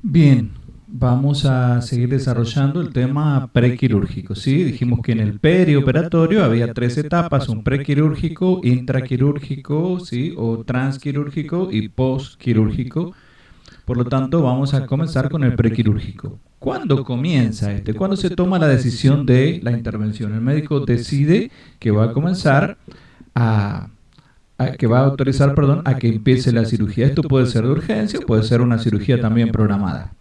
Bien, vamos a seguir desarrollando el tema prequirúrgico. ¿Sí? Dijimos que en el perioperatorio había tres etapas: un prequirúrgico, intraquirúrgico, ¿sí? O transquirúrgico y postquirúrgico. Por lo tanto, vamos a comenzar con el prequirúrgico. ¿Cuándo comienza este? ¿Cuándo se toma la decisión de la intervención? El médico decide que va a comenzar a que va a autorizar, perdón, a que empiece la cirugía. Esto puede ser de urgencia, puede ser una cirugía también programada.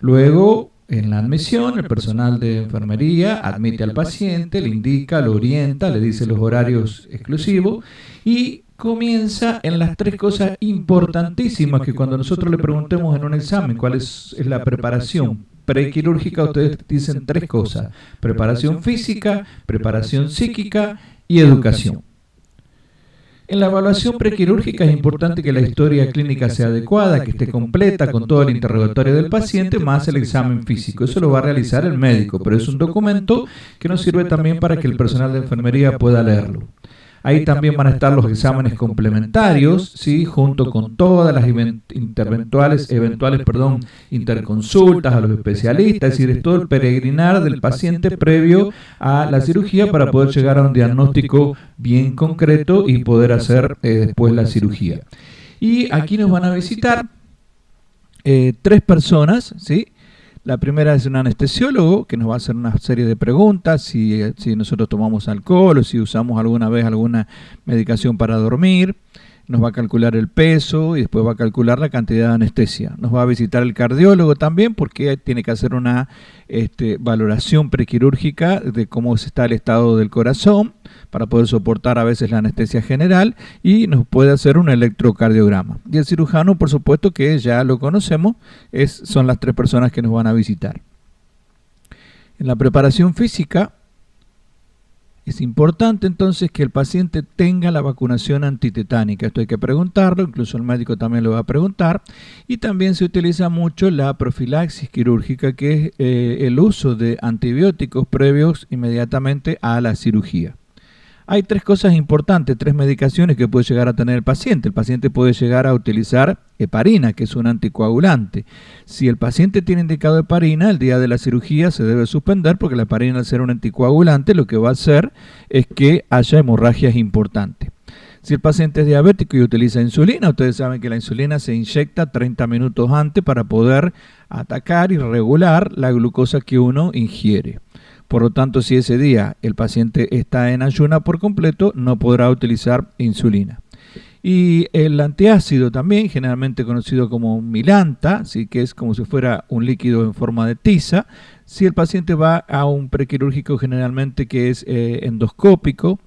Luego, en la admisión, el personal de enfermería admite al paciente, le indica, lo orienta, le dice los horarios exclusivos y comienza en las tres cosas importantísimas que cuando nosotros le preguntemos en un examen cuál es la preparación prequirúrgica, ustedes dicen tres cosas: preparación física, preparación psíquica y educación. En la evaluación prequirúrgica es importante que la historia clínica sea adecuada, que esté completa con todo el interrogatorio del paciente más el examen físico. Eso lo va a realizar el médico, pero es un documento que nos sirve también para que el personal de enfermería pueda leerlo. Ahí también van a estar los exámenes complementarios, ¿sí? Junto con todas las eventuales interconsultas a los especialistas, es decir, es todo el peregrinar del paciente previo a la cirugía para poder llegar a un diagnóstico bien concreto y poder hacer después la cirugía. Y aquí nos van a visitar tres personas, ¿sí? La primera es un anestesiólogo que nos va a hacer una serie de preguntas, si nosotros tomamos alcohol o si usamos alguna vez alguna medicación para dormir. Nos va a calcular el peso y después va a calcular la cantidad de anestesia. Nos va a visitar el cardiólogo también porque tiene que hacer una valoración prequirúrgica de cómo está el estado del corazón para poder soportar a veces la anestesia general, y nos puede hacer un electrocardiograma. Y el cirujano, por supuesto que ya lo conocemos, son las tres personas que nos van a visitar. En la preparación física es importante entonces que el paciente tenga la vacunación antitetánica. Esto hay que preguntarlo, incluso el médico también lo va a preguntar. Y también se utiliza mucho la profilaxis quirúrgica, que es el uso de antibióticos previos inmediatamente a la cirugía. Hay tres cosas importantes, tres medicaciones que puede llegar a tener el paciente. El paciente puede llegar a utilizar heparina, que es un anticoagulante. Si el paciente tiene indicado heparina, el día de la cirugía se debe suspender, porque la heparina, al ser un anticoagulante, lo que va a hacer es que haya hemorragias importantes. Si el paciente es diabético y utiliza insulina, ustedes saben que la insulina se inyecta 30 minutos antes para poder atacar y regular la glucosa que uno ingiere. Por lo tanto, si ese día el paciente está en ayuna por completo, no podrá utilizar insulina. Y el antiácido también, generalmente conocido como Milanta, ¿sí? Que es como si fuera un líquido en forma de tiza. Si el paciente va a un prequirúrgico generalmente que es endoscópico,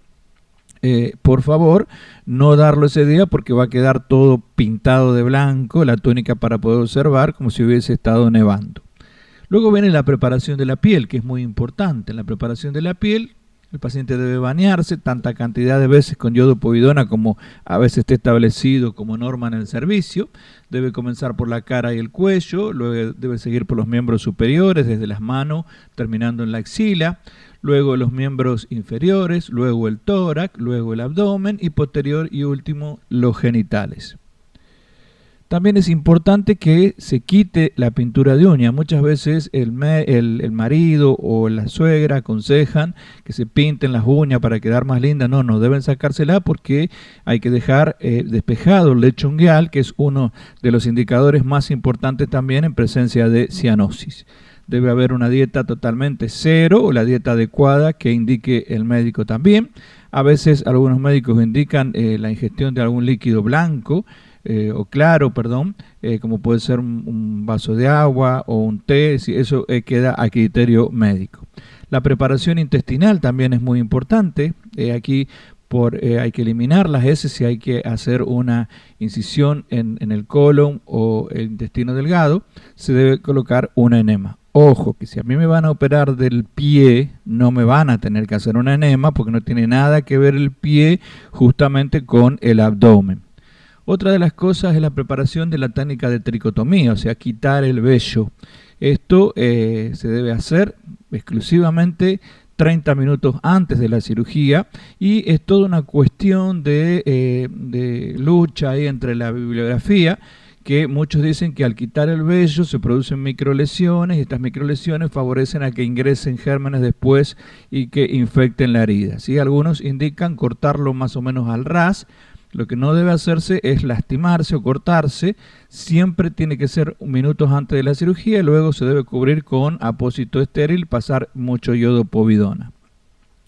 por favor, no darlo ese día, porque va a quedar todo pintado de blanco, la túnica, para poder observar como si hubiese estado nevando. Luego viene la preparación de la piel, que es muy importante. En la preparación de la piel, el paciente debe bañarse tanta cantidad de veces con iodopovidona como a veces esté establecido como norma en el servicio. Debe comenzar por la cara y el cuello, luego debe seguir por los miembros superiores, desde las manos terminando en la axila, luego los miembros inferiores, luego el tórax, luego el abdomen y posterior y último los genitales. También es importante que se quite la pintura de uña. Muchas veces el marido o la suegra aconsejan que se pinten las uñas para quedar más lindas. No deben sacársela, porque hay que dejar despejado el lecho ungueal, que es uno de los indicadores más importantes también en presencia de cianosis. Debe haber una dieta totalmente cero, o la dieta adecuada que indique el médico también. A veces algunos médicos indican la ingestión de algún líquido blanco, o claro, como puede ser un vaso de agua o un té. Eso queda a criterio médico. La preparación intestinal también es muy importante. Aquí hay que eliminar las heces y hay que hacer una incisión en el colon o el intestino delgado. Se debe colocar un enema. Ojo, que si a mí me van a operar del pie, no me van a tener que hacer un enema, porque no tiene nada que ver el pie justamente con el abdomen. Otra de las cosas es la preparación de la técnica de tricotomía, o sea, quitar el vello. Esto se debe hacer exclusivamente 30 minutos antes de la cirugía, y es toda una cuestión de lucha ahí entre la bibliografía, que muchos dicen que al quitar el vello se producen microlesiones y estas microlesiones favorecen a que ingresen gérmenes después y que infecten la herida, ¿sí? Algunos indican cortarlo más o menos al ras. Lo que no debe hacerse es lastimarse o cortarse, siempre tiene que ser minutos antes de la cirugía y luego se debe cubrir con apósito estéril, pasar mucho yodo povidona.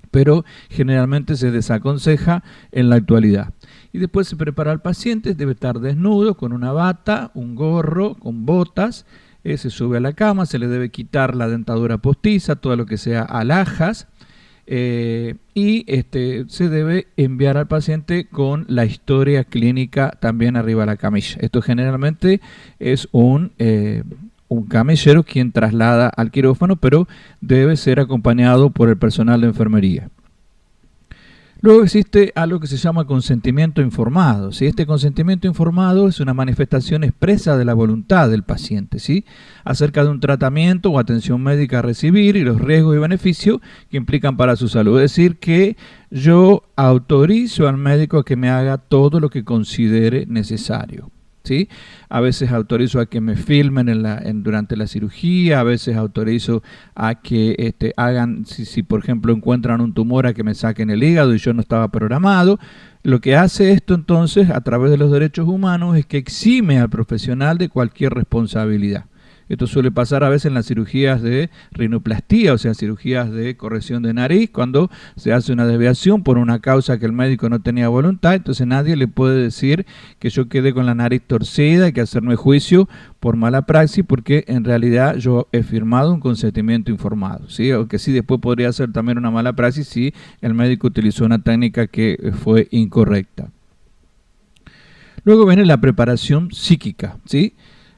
Pero generalmente se desaconseja en la actualidad. Y después se prepara al paciente, debe estar desnudo, con una bata, un gorro, con botas, se sube a la cama, se le debe quitar la dentadura postiza, todo lo que sea alhajas, y se debe enviar al paciente con la historia clínica también arriba de la camilla. Esto generalmente es un camillero quien traslada al quirófano, pero debe ser acompañado por el personal de enfermería. Luego existe algo que se llama consentimiento informado, ¿sí? Este consentimiento informado es una manifestación expresa de la voluntad del paciente, ¿sí? Acerca de un tratamiento o atención médica a recibir y los riesgos y beneficios que implican para su salud. Es decir, que yo autorizo al médico a que me haga todo lo que considere necesario, ¿sí? A veces autorizo a que me filmen durante la cirugía, a veces autorizo a que hagan, si por ejemplo encuentran un tumor, a que me saquen el hígado y yo no estaba programado. Lo que hace esto entonces, a través de los derechos humanos, es que exime al profesional de cualquier responsabilidad. Esto suele pasar a veces en las cirugías de rinoplastía, o sea, cirugías de corrección de nariz, cuando se hace una desviación por una causa que el médico no tenía voluntad, entonces nadie le puede decir que yo quedé con la nariz torcida, hay que hacerme juicio por mala praxis, porque en realidad yo he firmado un consentimiento informado, ¿sí? Aunque sí después podría ser también una mala praxis si el médico utilizó una técnica que fue incorrecta. Luego viene la preparación psíquica, ¿sí?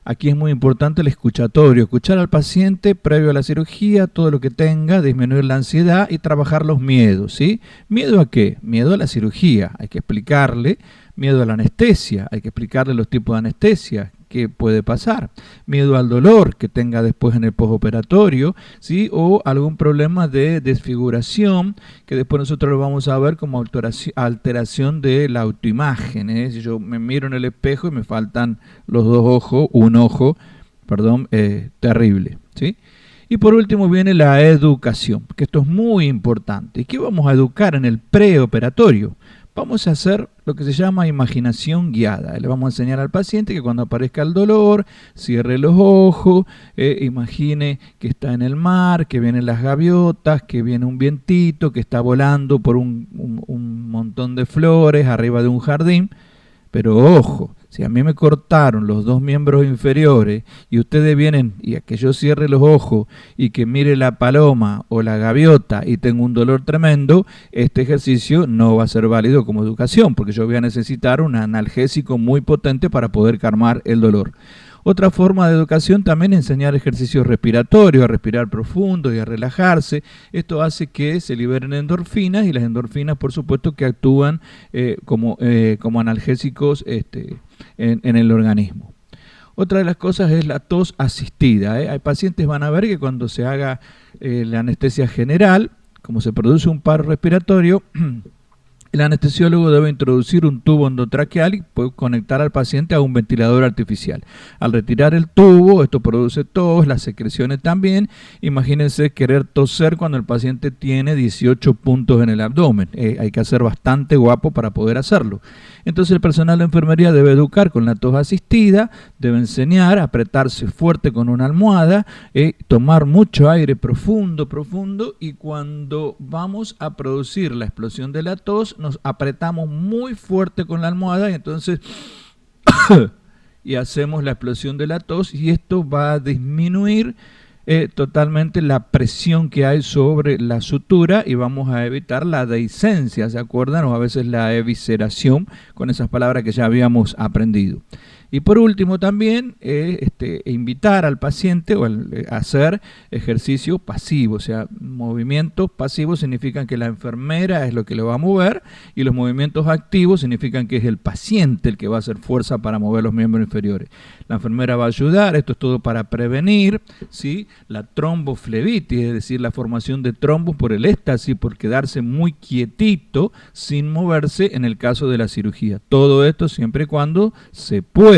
Aquí es muy importante el escuchatorio, escuchar al paciente previo a la cirugía, todo lo que tenga, disminuir la ansiedad y trabajar los miedos, ¿sí? ¿Miedo a qué? Miedo a la cirugía, hay que explicarle. Miedo a la anestesia, hay que explicarle los tipos de anestesia, qué puede pasar. Miedo al dolor que tenga después en el postoperatorio, ¿sí? O algún problema de desfiguración, que después nosotros lo vamos a ver como alteración de la autoimagen, ¿eh? Si yo me miro en el espejo y me faltan los dos ojos, terrible, ¿sí? Y por último viene la educación, que esto es muy importante. ¿Y qué vamos a educar en el preoperatorio? Vamos a hacer lo que se llama imaginación guiada. Le vamos a enseñar al paciente que cuando aparezca el dolor, cierre los ojos, imagine que está en el mar, que vienen las gaviotas, que viene un vientito, que está volando por un montón de flores arriba de un jardín. Pero ojo, si a mí me cortaron los dos miembros inferiores y ustedes vienen y a que yo cierre los ojos y que mire la paloma o la gaviota y tengo un dolor tremendo, este ejercicio no va a ser válido como educación, porque yo voy a necesitar un analgésico muy potente para poder calmar el dolor. Otra forma de educación también es enseñar ejercicios respiratorios, a respirar profundo y a relajarse. Esto hace que se liberen endorfinas y las endorfinas, por supuesto, que actúan como analgésicos en el organismo. Otra de las cosas es la tos asistida. Hay pacientes, van a ver que cuando se haga la anestesia general, como se produce un paro respiratorio, el anestesiólogo debe introducir un tubo endotraqueal y puede conectar al paciente a un ventilador artificial. Al retirar el tubo, esto produce tos, las secreciones también. Imagínense querer toser cuando el paciente tiene 18 puntos en el abdomen. Hay que ser bastante guapo para poder hacerlo. Entonces el personal de enfermería debe educar con la tos asistida, debe enseñar a apretarse fuerte con una almohada, tomar mucho aire profundo, y cuando vamos a producir la explosión de la tos, nos apretamos muy fuerte con la almohada y entonces y hacemos la explosión de la tos, y esto va a disminuir totalmente la presión que hay sobre la sutura y vamos a evitar la dehiscencia, ¿se acuerdan? O a veces la evisceración, con esas palabras que ya habíamos aprendido. Y por último también invitar al paciente a hacer ejercicio pasivo, o sea, movimientos pasivos significan que la enfermera es lo que lo va a mover y los movimientos activos significan que es el paciente el que va a hacer fuerza para mover los miembros inferiores. La enfermera va a ayudar, esto es todo para prevenir, ¿sí?, la tromboflebitis, es decir, la formación de trombos por el éxtasis, por quedarse muy quietito sin moverse en el caso de la cirugía. Todo esto siempre y cuando se pueda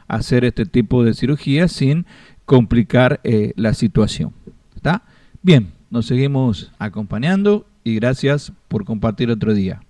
hacer este tipo de cirugía sin complicar la situación. ¿Está? Bien, nos seguimos acompañando y gracias por compartir otro día.